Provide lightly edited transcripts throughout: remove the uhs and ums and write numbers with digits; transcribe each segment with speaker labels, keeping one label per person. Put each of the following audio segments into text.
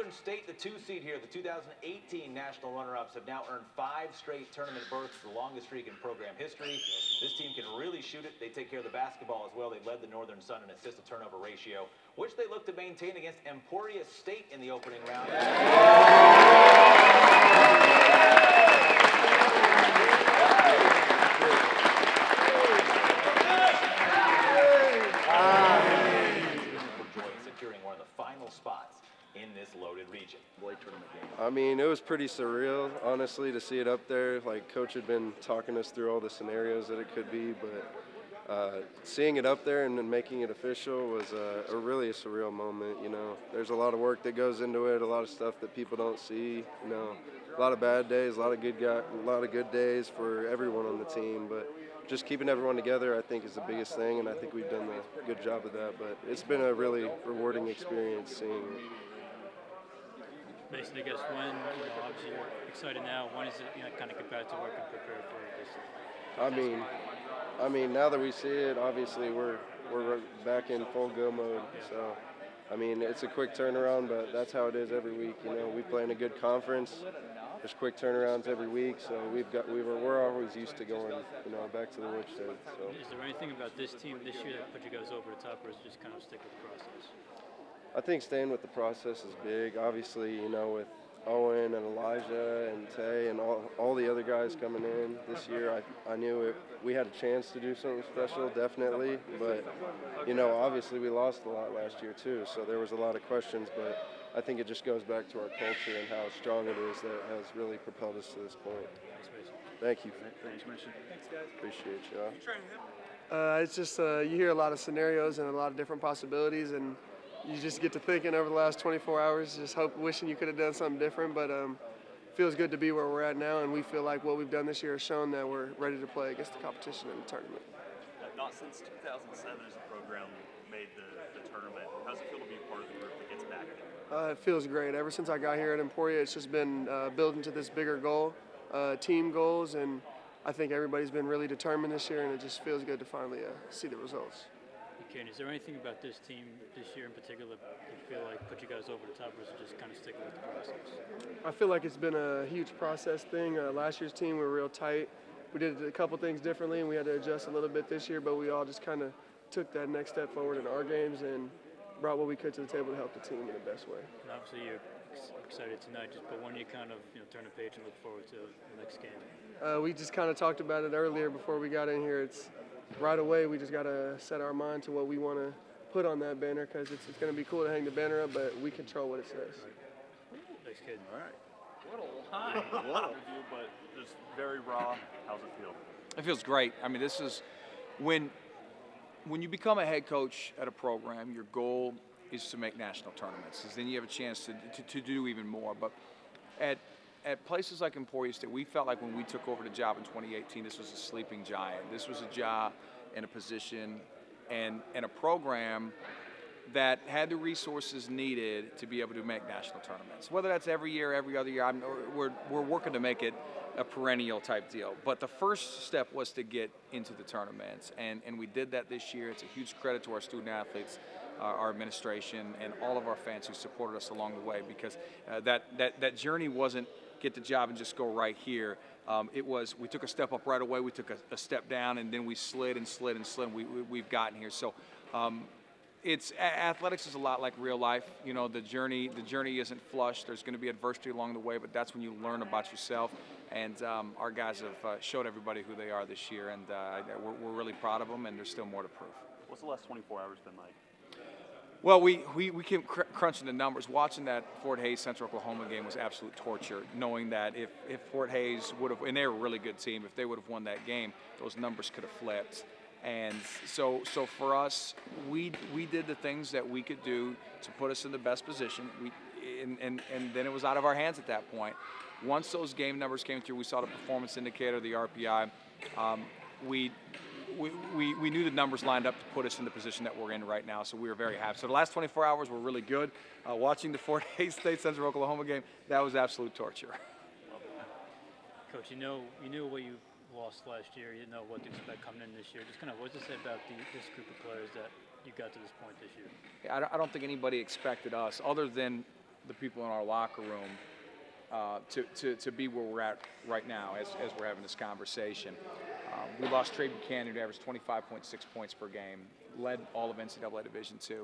Speaker 1: Western State, the 2 seed here, the 2018 national runner-ups, have now earned 5 straight tournament berths, the longest streak in program history. This team can really shoot it. They take care of the basketball as well. They led the Northern Sun in assist-to-turnover ratio, which they look to maintain against Emporia State in the opening round. Securing one of the final spots in this loaded region.
Speaker 2: I mean, it was pretty surreal, honestly, to see it up there. Like, Coach had been talking us through all the scenarios that it could be, but seeing it up there and then making it official was really a surreal moment. You know, there's a lot of work that goes into it, a lot of stuff that people don't see. You know, a lot of bad days, a lot of good days for everyone on the team, but just keeping everyone together, I think, is the biggest thing, and I think we've done a good job of that. But it's been a really rewarding experience seeing it.
Speaker 3: Mason, I guess obviously you're excited now. When is it, kind of get back to work and prepare for this?
Speaker 2: I mean, now that we see it, obviously we're back in full go mode. So, I mean, it's a quick turnaround, but that's how it is every week. You know, we play in a good conference. There's quick turnarounds every week, so we're always used to going, back to the woodshed. So.
Speaker 3: Is there anything about this team this year that put you guys over the top, or is it just kind of stick with the process?
Speaker 2: I think staying with the process is big. Obviously, with Owen and Elijah and Tay and all the other guys coming in this year, I knew we had a chance to do something special, definitely. But, obviously we lost a lot last year too, so there was a lot of questions. But I think it just goes back to our culture and how strong it is that has really propelled us to this point. Thank you.
Speaker 4: Thanks, Mason.
Speaker 5: Thanks, guys.
Speaker 2: Appreciate you.
Speaker 5: It's just you hear a lot of scenarios and a lot of different possibilities, and you just get to thinking over the last 24 hours, just wishing you could have done something different. But feels good to be where we're at now, and we feel like what we've done this year has shown that we're ready to play against the competition in the tournament.
Speaker 4: Not since 2007 has the program made the tournament. How does it feel to be part of the group that gets back there?
Speaker 5: It feels great. Ever since I got here at Emporia, it's just been building to this bigger goal, team goals, and I think everybody's been really determined this year, and it just feels good to finally see the results.
Speaker 3: Kaden, is there anything about this team this year in particular that you feel like put you guys over the top, or is it just kind of sticking with the process?
Speaker 5: I feel like it's been a huge process thing. Last year's team, we were real tight. We did a couple things differently, and we had to adjust a little bit this year, but we all just kind of took that next step forward in our games and brought what we could to the table to help the team in the best way.
Speaker 3: And obviously you're excited tonight, but when you kind of turn the page and look forward to the next game?
Speaker 5: We just kind of talked about it earlier before we got in here. It's right away we just got to set our mind to what we want to put on that banner, because it's going to be cool to hang the banner up, but we control what it says.
Speaker 3: Thanks, Kaden.
Speaker 4: All right. What a line. But just very raw. How's it feel?
Speaker 6: It feels great. I mean, this is when you become a head coach at a program, your goal is to make national tournaments, because then you have a chance to do even more. But at places like Emporia State, we felt like when we took over the job in 2018, this was a sleeping giant. This was a job and a position and a program that had the resources needed to be able to make national tournaments. Whether that's every year, every other year, we're working to make it a perennial type deal. But the first step was to get into the tournaments, and we did that this year. It's a huge credit to our student athletes, our administration, and all of our fans who supported us along the way, because that journey wasn't get the job and just go right here. It was, we took a step up right away, we took a step down, and then we slid and slid and slid, and we've gotten here. So athletics is a lot like real life. The journey isn't flush. There's going to be adversity along the way, but that's when you learn about yourself. And our guys have showed everybody who they are this year, and we're really proud of them, and there's still more to prove.
Speaker 4: What's the last 24 hours been like?
Speaker 6: Well, we kept crunching the numbers. Watching that Fort Hays Central Oklahoma game was absolute torture, knowing that if Fort Hays would have, and they were a really good team, if they would have won that game, those numbers could have flipped. And so for us, we did the things that we could do to put us in the best position. And then it was out of our hands at that point. Once those game numbers came through, we saw the performance indicator, the RPI. We knew the numbers lined up to put us in the position that we're in right now, so we were very happy. So the last 24 hours were really good. Watching the Fort Hays State Central Oklahoma game, that was absolute torture.
Speaker 3: Coach, you knew what you lost last year. You didn't know what to expect coming in this year. Just kind of what does it say about this group of players that you got to this point this year?
Speaker 6: I don't think anybody expected us, other than the people in our locker room to be where we're at right now as we're having this conversation. We lost Trey Buchanan, who averaged 25.6 points per game, led all of NCAA Division II.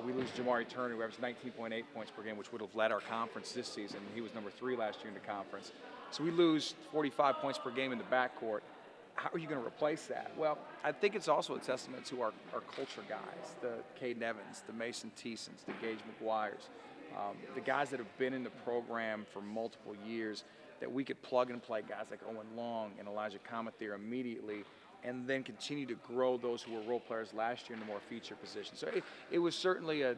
Speaker 6: We lose Jamari Turner, who averaged 19.8 points per game, which would have led our conference this season. He was number 3 last year in the conference. So we lose 45 points per game in the backcourt. How are you going to replace that? Well, I think it's also a testament to our culture guys, the Kaden Evans, the Mason Thiessens, the Gage McGuires, the guys that have been in the program for multiple years, that we could plug and play guys like Owen Long and Elijah Comet there immediately, and then continue to grow those who were role players last year into more feature positions. So it was certainly a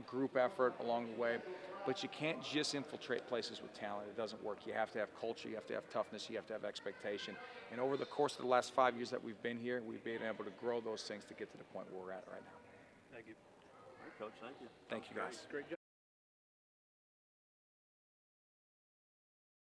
Speaker 6: group effort along the way, but you can't just infiltrate places with talent. It doesn't work. You have to have culture, you have to have toughness, you have to have expectation. And over the course of the last 5 years that we've been here, we've been able to grow those things to get to the point where we're at right now.
Speaker 3: Thank you.
Speaker 4: Coach, thank you.
Speaker 6: Thank you, guys.
Speaker 5: Great job.